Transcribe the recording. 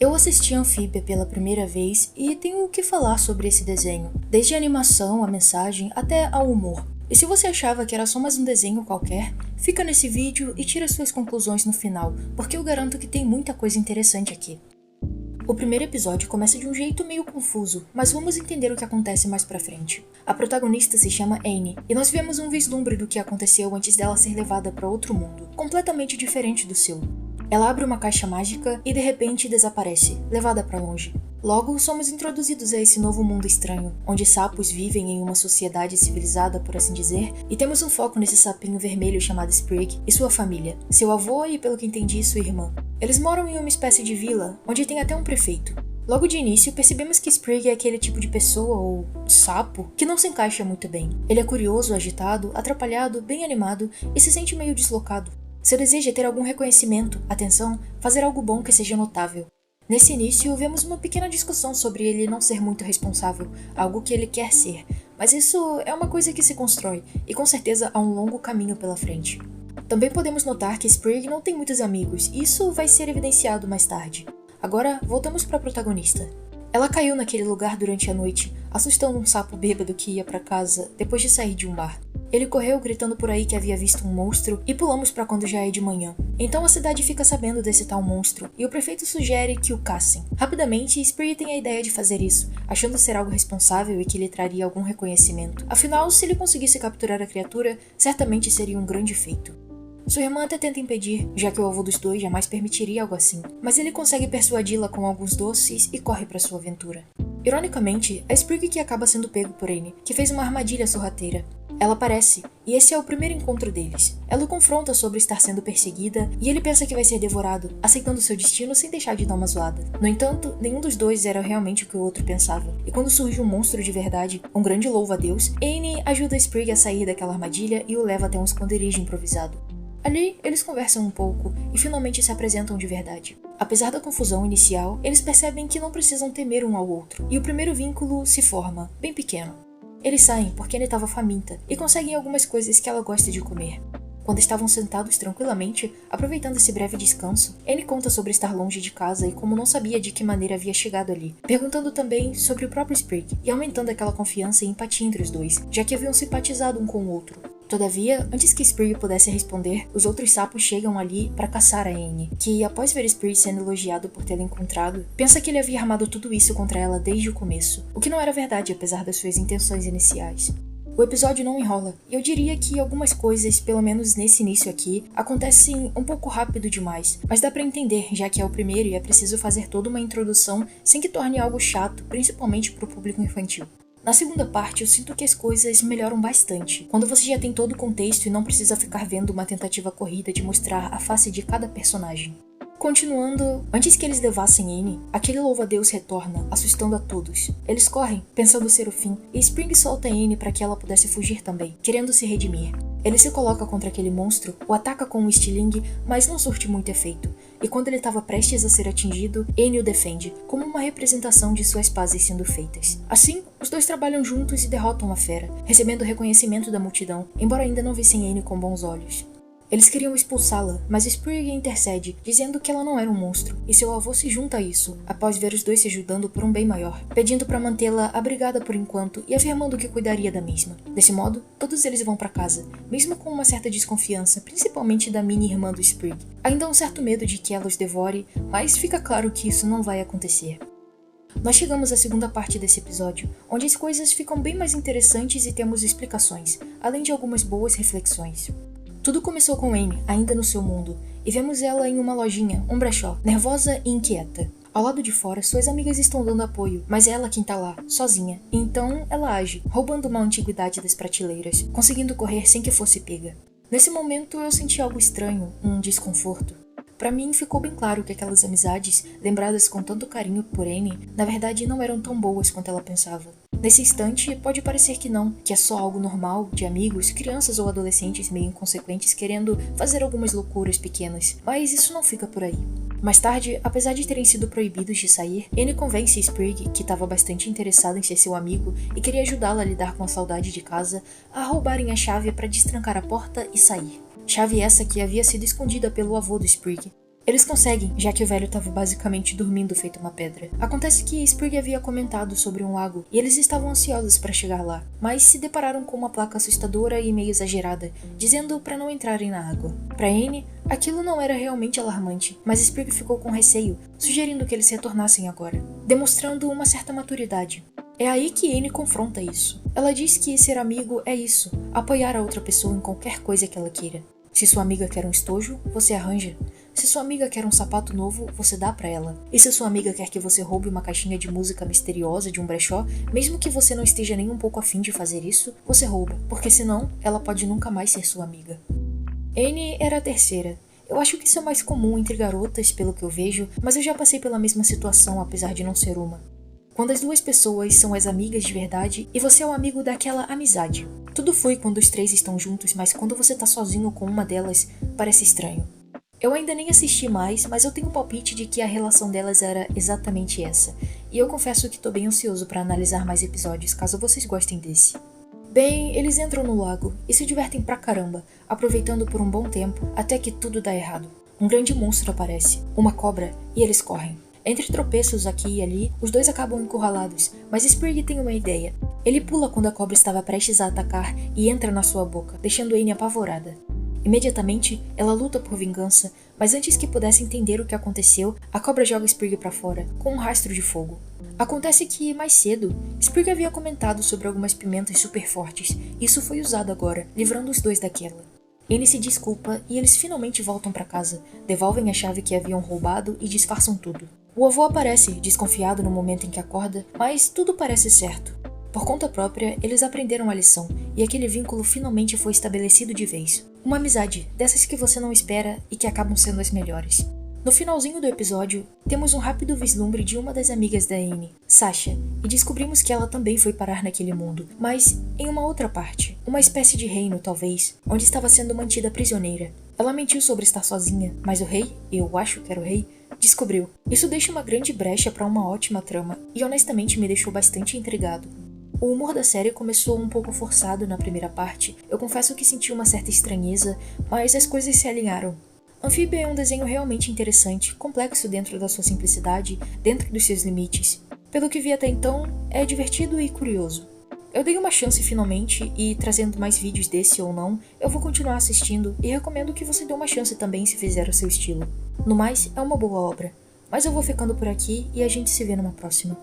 Eu assisti Amphibia pela primeira vez e tenho o que falar sobre esse desenho, desde a animação, a mensagem, até ao humor. E se você achava que era só mais um desenho qualquer, fica nesse vídeo e tira suas conclusões no final, porque eu garanto que tem muita coisa interessante aqui. O primeiro episódio começa de um jeito meio confuso, mas vamos entender o que acontece mais pra frente. A protagonista se chama Annie, e nós vemos um vislumbre do que aconteceu antes dela ser levada para outro mundo, completamente diferente do seu. Ela abre uma caixa mágica e de repente desaparece, levada pra longe. Logo, somos introduzidos a esse novo mundo estranho, onde sapos vivem em uma sociedade civilizada, por assim dizer, e temos um foco nesse sapinho vermelho chamado Sprig e sua família, seu avô e, pelo que entendi, sua irmã. Eles moram em uma espécie de vila, onde tem até um prefeito. Logo de início, percebemos que Sprig é aquele tipo de pessoa, ou sapo, que não se encaixa muito bem. Ele é curioso, agitado, atrapalhado, bem animado e se sente meio deslocado. Seu desejo é ter algum reconhecimento, atenção, fazer algo bom que seja notável. Nesse início, vemos uma pequena discussão sobre ele não ser muito responsável, algo que ele quer ser, mas isso é uma coisa que se constrói, e com certeza há um longo caminho pela frente. Também podemos notar que Sprig não tem muitos amigos, e isso vai ser evidenciado mais tarde. Agora, voltamos para a protagonista. Ela caiu naquele lugar durante a noite, assustando um sapo bêbado que ia para casa depois de sair de um bar. Ele correu gritando por aí que havia visto um monstro e pulamos para quando já é de manhã. Então a cidade fica sabendo desse tal monstro e o prefeito sugere que o caçem. Rapidamente, Sprig tem a ideia de fazer isso, achando ser algo responsável e que lhe traria algum reconhecimento. Afinal, se ele conseguisse capturar a criatura, certamente seria um grande feito. Sua irmã até tenta impedir, já que o avô dos dois jamais permitiria algo assim, mas ele consegue persuadi-la com alguns doces e corre para sua aventura. Ironicamente, é Sprig que acaba sendo pego por Annie, que fez uma armadilha sorrateira. Ela aparece, e esse é o primeiro encontro deles. Ela o confronta sobre estar sendo perseguida, e ele pensa que vai ser devorado, aceitando seu destino sem deixar de dar uma zoada. No entanto, nenhum dos dois era realmente o que o outro pensava, e quando surge um monstro de verdade, um grande louva-a-Deus, Annie ajuda Sprig a sair daquela armadilha e o leva até um esconderijo improvisado. Ali, eles conversam um pouco e finalmente se apresentam de verdade. Apesar da confusão inicial, eles percebem que não precisam temer um ao outro, e o primeiro vínculo se forma, bem pequeno. Eles saem porque Annie estava faminta e conseguem algumas coisas que ela gosta de comer. Quando estavam sentados tranquilamente, aproveitando esse breve descanso, Annie conta sobre estar longe de casa e como não sabia de que maneira havia chegado ali, perguntando também sobre o próprio Sprig e aumentando aquela confiança e empatia entre os dois, já que haviam simpatizado um com o outro. Todavia, antes que Sprig pudesse responder, os outros sapos chegam ali para caçar a Annie, que, após ver Sprig sendo elogiado por tê-la encontrado, pensa que ele havia armado tudo isso contra ela desde o começo, o que não era verdade apesar das suas intenções iniciais. O episódio não enrola, e eu diria que algumas coisas, pelo menos nesse início aqui, acontecem um pouco rápido demais, mas dá pra entender, já que é o primeiro e é preciso fazer toda uma introdução sem que torne algo chato, principalmente pro público infantil. Na segunda parte, eu sinto que as coisas melhoram bastante, quando você já tem todo o contexto e não precisa ficar vendo uma tentativa corrida de mostrar a face de cada personagem. Continuando, antes que eles levassem Annie, aquele louva-a-Deus retorna, assustando a todos. Eles correm, pensando ser o fim, e Sprig solta Annie para que ela pudesse fugir também, querendo se redimir. Ele se coloca contra aquele monstro, o ataca com um estilingue, mas não surte muito efeito, e quando ele estava prestes a ser atingido, Annie o defende, como uma representação de suas pazes sendo feitas. Assim, os dois trabalham juntos e derrotam a fera, recebendo o reconhecimento da multidão, embora ainda não vissem Annie com bons olhos. Eles queriam expulsá-la, mas Sprig intercede, dizendo que ela não era um monstro, e seu avô se junta a isso, após ver os dois se ajudando por um bem maior, pedindo para mantê-la abrigada por enquanto e afirmando que cuidaria da mesma. Desse modo, todos eles vão para casa, mesmo com uma certa desconfiança, principalmente da mini-irmã do Sprig. Ainda há um certo medo de que ela os devore, mas fica claro que isso não vai acontecer. Nós chegamos à segunda parte desse episódio, onde as coisas ficam bem mais interessantes e temos explicações, além de algumas boas reflexões. Tudo começou com Annie, ainda no seu mundo, e vemos ela em uma lojinha, um brechó, nervosa e inquieta. Ao lado de fora, suas amigas estão dando apoio, mas é ela quem tá lá, sozinha. Então, ela age, roubando uma antiguidade das prateleiras, conseguindo correr sem que fosse pega. Nesse momento, eu senti algo estranho, um desconforto. Pra mim, ficou bem claro que aquelas amizades, lembradas com tanto carinho por Annie, na verdade não eram tão boas quanto ela pensava. Nesse instante, pode parecer que não, que é só algo normal, de amigos, crianças ou adolescentes meio inconsequentes querendo fazer algumas loucuras pequenas, mas isso não fica por aí. Mais tarde, apesar de terem sido proibidos de sair, Annie convence Sprig, que estava bastante interessado em ser seu amigo e queria ajudá-la a lidar com a saudade de casa, a roubarem a chave para destrancar a porta e sair. Chave essa que havia sido escondida pelo avô do Sprig. Eles conseguem, já que o velho estava basicamente dormindo feito uma pedra. Acontece que Sprig havia comentado sobre um lago e eles estavam ansiosos para chegar lá, mas se depararam com uma placa assustadora e meio exagerada, dizendo para não entrarem na água. Para Anne, aquilo não era realmente alarmante, mas Sprig ficou com receio, sugerindo que eles retornassem agora, demonstrando uma certa maturidade. É aí que Anne confronta isso. Ela diz que ser amigo é isso, apoiar a outra pessoa em qualquer coisa que ela queira. Se sua amiga quer um estojo, você arranja. Se sua amiga quer um sapato novo, você dá pra ela. E se sua amiga quer que você roube uma caixinha de música misteriosa de um brechó, mesmo que você não esteja nem um pouco afim de fazer isso, você rouba, porque senão ela pode nunca mais ser sua amiga. Anne era a terceira. Eu acho que isso é mais comum entre garotas, pelo que eu vejo, mas eu já passei pela mesma situação, apesar de não ser uma. Quando as duas pessoas são as amigas de verdade e você é o amigo daquela amizade. Tudo flui quando os três estão juntos, mas quando você tá sozinho com uma delas, parece estranho. Eu ainda nem assisti mais, mas eu tenho um palpite de que a relação delas era exatamente essa, e eu confesso que tô bem ansioso pra analisar mais episódios, caso vocês gostem desse. Bem, eles entram no lago e se divertem pra caramba, aproveitando por um bom tempo, até que tudo dá errado. Um grande monstro aparece, uma cobra, e eles correm. Entre tropeços aqui e ali, os dois acabam encurralados, mas Sprig tem uma ideia. Ele pula quando a cobra estava prestes a atacar e entra na sua boca, deixando Anne apavorada. Imediatamente, ela luta por vingança, mas antes que pudesse entender o que aconteceu, a cobra joga Sprig para fora, com um rastro de fogo. Acontece que, mais cedo, Sprig havia comentado sobre algumas pimentas super fortes, e isso foi usado agora, livrando os dois daquela. Anne se desculpa e eles finalmente voltam para casa, devolvem a chave que haviam roubado e disfarçam tudo. O avô aparece, desconfiado no momento em que acorda, mas tudo parece certo. Por conta própria, eles aprenderam a lição, e aquele vínculo finalmente foi estabelecido de vez. Uma amizade, dessas que você não espera e que acabam sendo as melhores. No finalzinho do episódio, temos um rápido vislumbre de uma das amigas da Anne, Sasha, e descobrimos que ela também foi parar naquele mundo, mas em uma outra parte, uma espécie de reino, talvez, onde estava sendo mantida prisioneira. Ela mentiu sobre estar sozinha, mas o rei, eu acho que era o rei, descobriu. Isso deixa uma grande brecha para uma ótima trama, e honestamente me deixou bastante intrigado. O humor da série começou um pouco forçado na primeira parte, eu confesso que senti uma certa estranheza, mas as coisas se alinharam. Amphibia é um desenho realmente interessante, complexo dentro da sua simplicidade, dentro dos seus limites. Pelo que vi até então, é divertido e curioso. Eu dei uma chance finalmente, e trazendo mais vídeos desse ou não, eu vou continuar assistindo e recomendo que você dê uma chance também se fizer o seu estilo. No mais, é uma boa obra. Mas eu vou ficando por aqui e a gente se vê numa próxima.